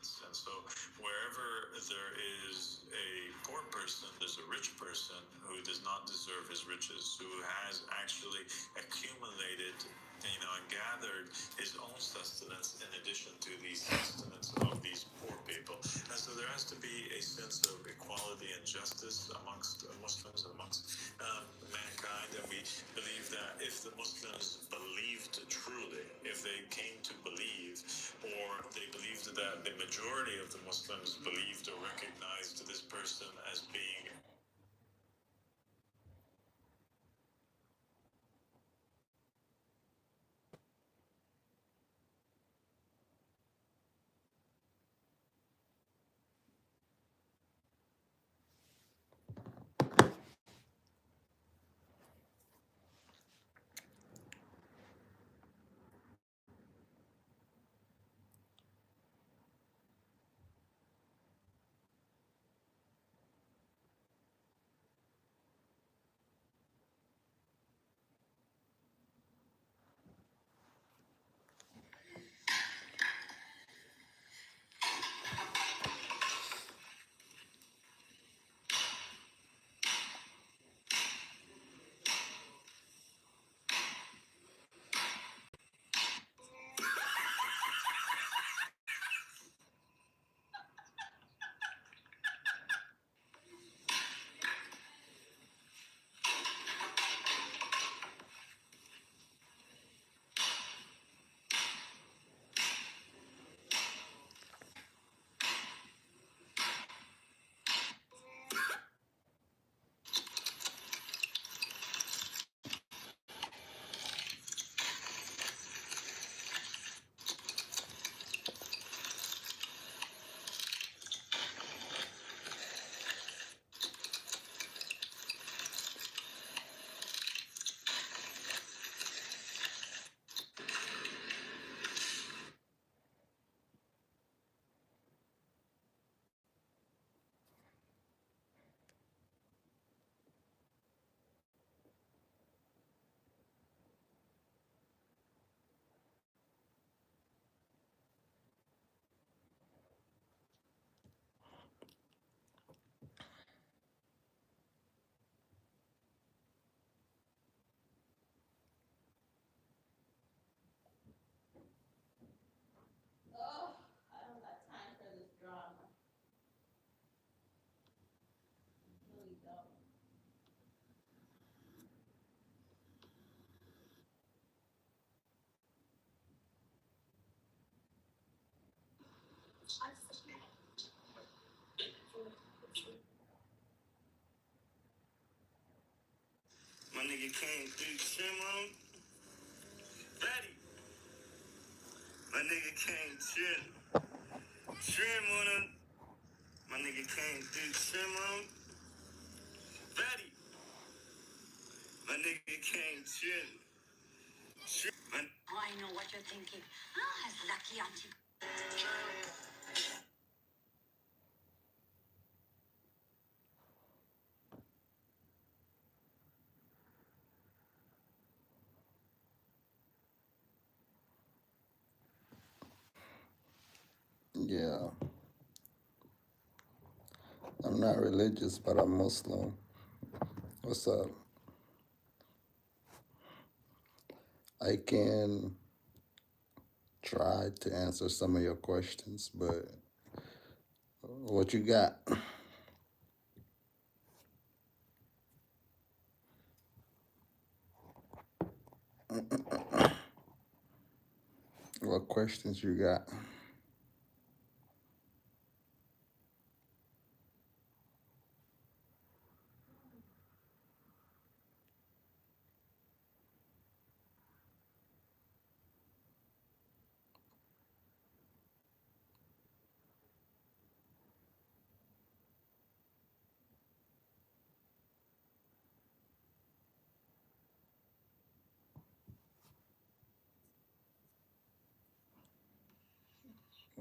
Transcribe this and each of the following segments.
sustenance. And so wherever there is a poor person, there's a rich person who does not deserve his riches, who has actually accumulated, and gathered his own sustenance in addition to the sustenance of these poor people. And so there has to be a sense of equality and justice amongst Muslims, amongst mankind. And we believe that if the Muslims believed truly, if they came to believe, or they believed that the majority of the Muslims believed or recognized this person as being my nigga came through trim on him. Fatty. My nigga came trim on him. My nigga came through trim on him. Fatty. My nigga came trim. Oh, I know what you're thinking. Ah, lucky auntie. Yeah, I'm not religious, but I'm Muslim. What's up? I can try to answer some of your questions, but what you got? What questions you got?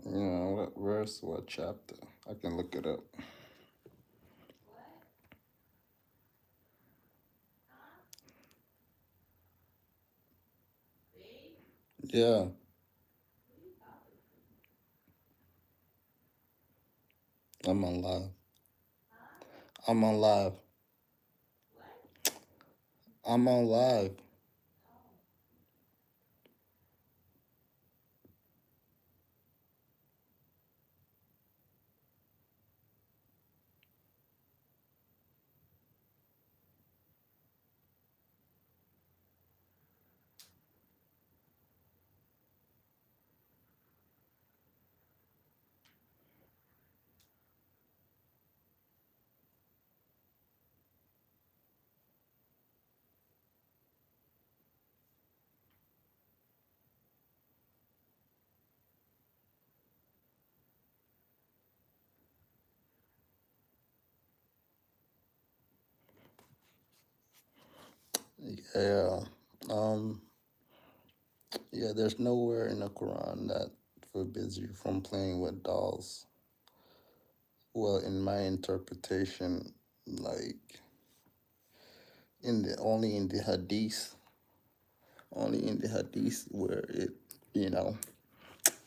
What verse, what chapter? I can look it up. Yeah. I'm on live. I'm on live. I'm on live. Yeah. Um. Yeah. There's nowhere in the Quran that forbids you from playing with dolls. Well, in my interpretation, like in the only in the Hadith, only in the Hadith where it, you know,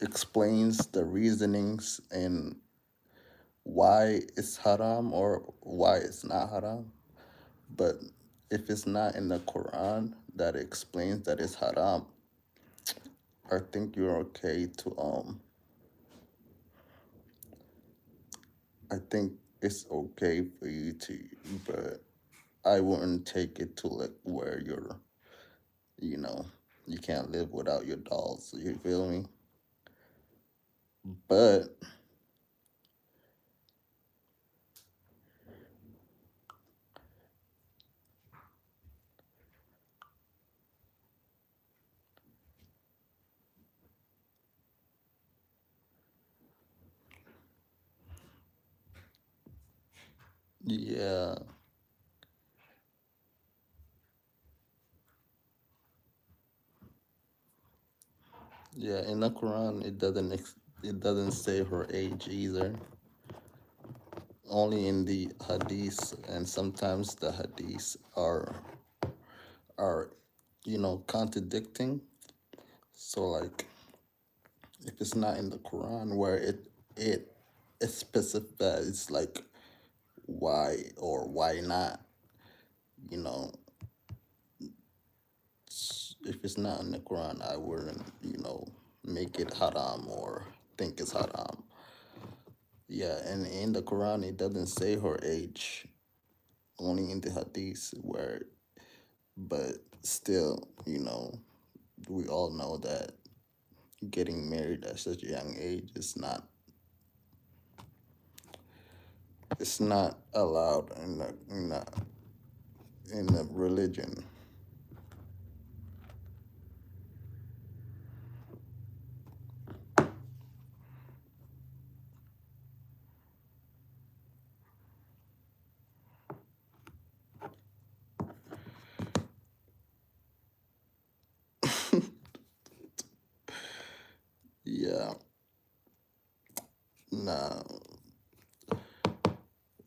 explains the reasonings and why it's haram or why it's not haram. But if it's not in the Quran that explains that it's haram, I think you're okay to I think it's okay for you to, but I wouldn't take it to like where you're, you know, you can't live without your dolls. You feel me? But yeah, yeah. In the Quran, it doesn't say her age either. Only in the Hadiths, and sometimes the Hadiths are contradicting. So like if it's not in the Quran where it it specifies like why or why not, you know, if it's not in the Quran, I wouldn't, make it haram or think it's haram. Yeah, and in the Quran it doesn't say her age, only in the Hadith where, but still, we all know that getting married at such a young age is not allowed in the religion. Yeah, nah,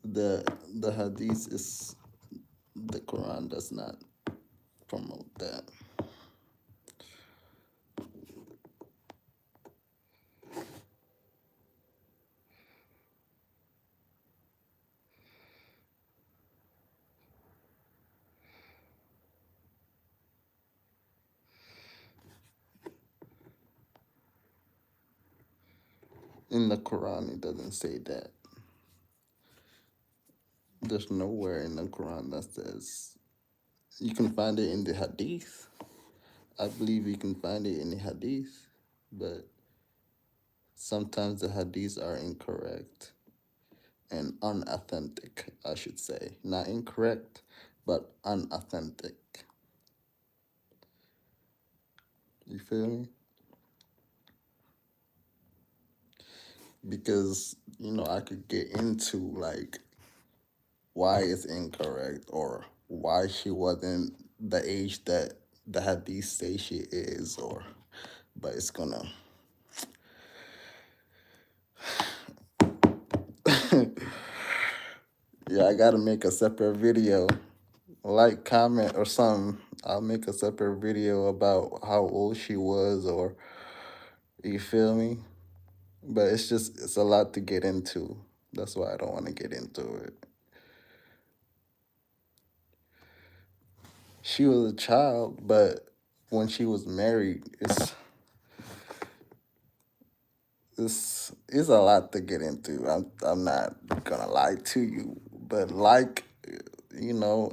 the the hadith is the Quran does not promote that. In the Quran it doesn't say that. There's nowhere in the Quran that says. You can find it in the hadith. I believe you can find it in the hadith, but sometimes the hadiths are incorrect and unauthentic, I should say. Not incorrect, but unauthentic. You feel me? Because, I could get into like why it's incorrect or why she wasn't the age that the hadith say she is, or but it's gonna yeah, I gotta make a separate video. Like, comment, or something. I'll make a separate video about how old she was, or you feel me? But it's a lot to get into. That's why I don't want to get into it. She was a child, but when she was married, it's a lot to get into. I'm not gonna lie to you, but like,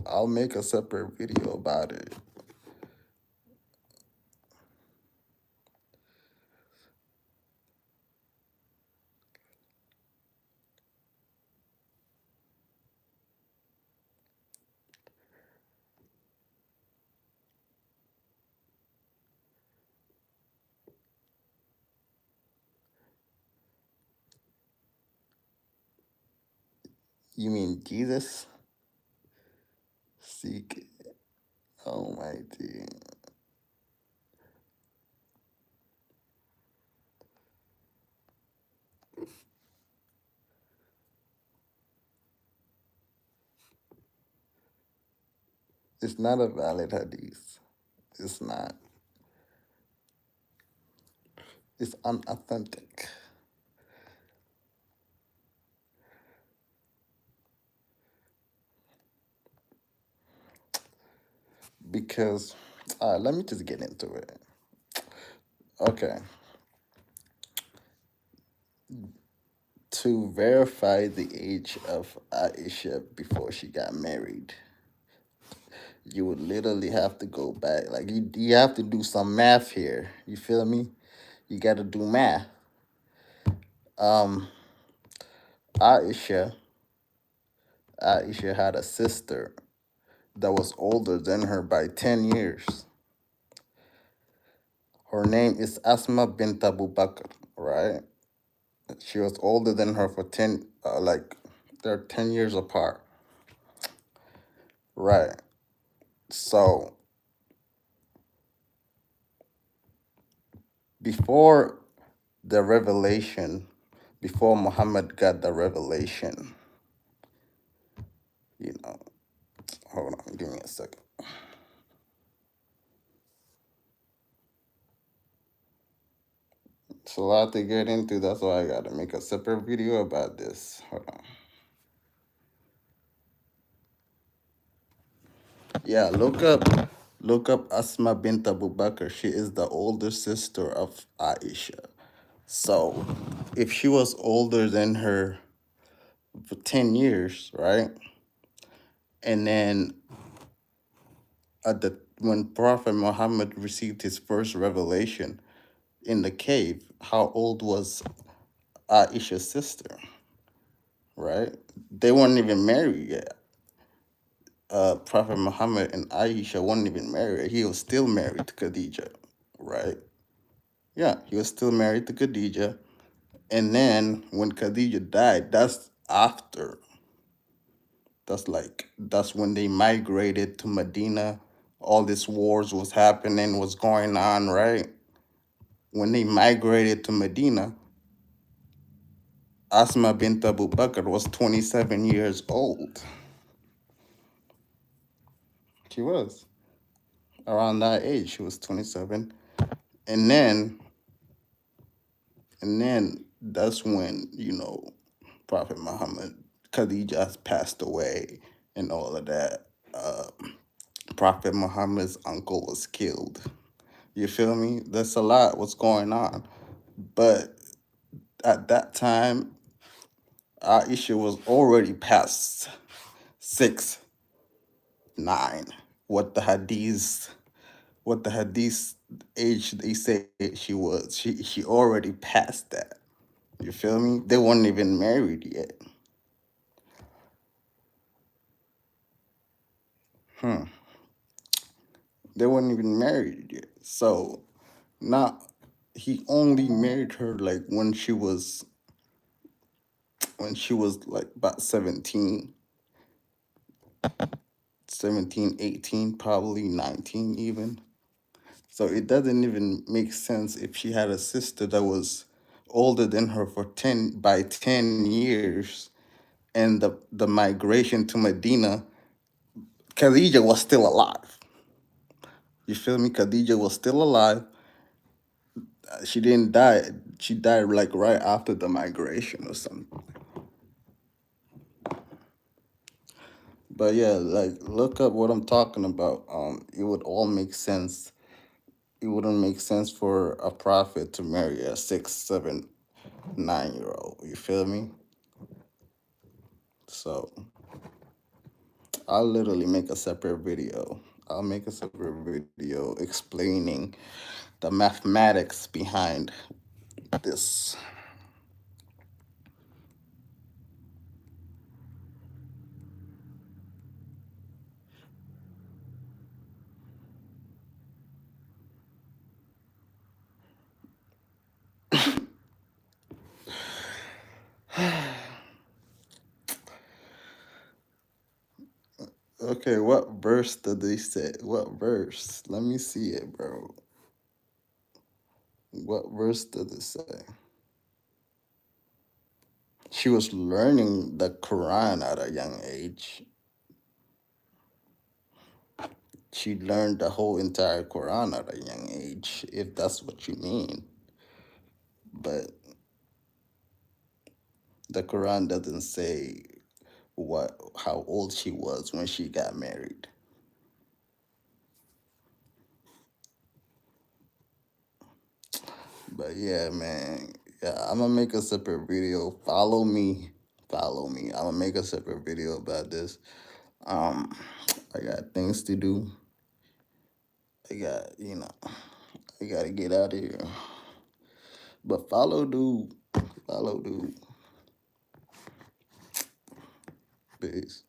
I'll make a separate video about it. You mean Jesus? Seek. Oh my dear. It's not a valid hadith. It's not. It's unauthentic. Because, let me just get into it. Okay. To verify the age of Aisha before she got married, you would literally have to go back. Like, you have to do some math here. You feel me? You got to do math. Um, Aisha, Aisha had a sister that was older than her by 10 years. Her name is Asma bint Abu Bakr, right? She was older than her for 10, like, they're 10 years apart, right? So, before the revelation, before Muhammad got the revelation, you know, hold on, give me a second. It's a lot to get into. That's why I got to make a separate video about this. Hold on. Yeah, look up Asma bint Abu Bakr. She is the older sister of Aisha. So, if she was older than her for 10 years, right? And then when Prophet Muhammad received his first revelation in the cave, how old was Aisha's sister, right? They weren't even married yet. Prophet Muhammad and Aisha weren't even married. He was still married to Khadija, right? Yeah, he was still married to Khadija. And then when Khadija died, that's after. That's when they migrated to Medina. All this wars was happening, was going on, right? When they migrated to Medina, Asma bint Abu Bakr was 27 years old. She was around that age. She was 27. And then that's when, Prophet Muhammad, Khadija passed away and all of that. Prophet Muhammad's uncle was killed. You feel me? That's a lot what's going on. But at that time, Aisha was already past 6, 9. What the hadith, what the hadith age they say she was. She already passed that. You feel me? They weren't even married yet. Hmm. They weren't even married yet. So now he only married her like when she was like about 17, 18, probably 19 even. So it doesn't even make sense if she had a sister that was older than her for 10 years, and the migration to Medina, Khadija was still alive. You feel me? Khadija was still alive. She didn't die. She died like right after the migration or something. But yeah, like look up what I'm talking about. It would all make sense. It wouldn't make sense for a prophet to marry a 6, 7, 9 year old. You feel me? So I'll literally make a separate video. I'll make a separate video explaining the mathematics behind this. Okay, what verse did they say? What verse? Let me see it, bro. What verse did it say? She was learning the Quran at a young age. She learned the whole entire Quran at a young age, if that's what you mean. But the Quran doesn't say what how old she was when she got married. But yeah, man. Yeah, I'm gonna make a separate video. Follow me. Follow me. I'm gonna make a separate video about this. Um, I got things to do. I got, I gotta get out of here. But follow dude. Follow dude. Peace.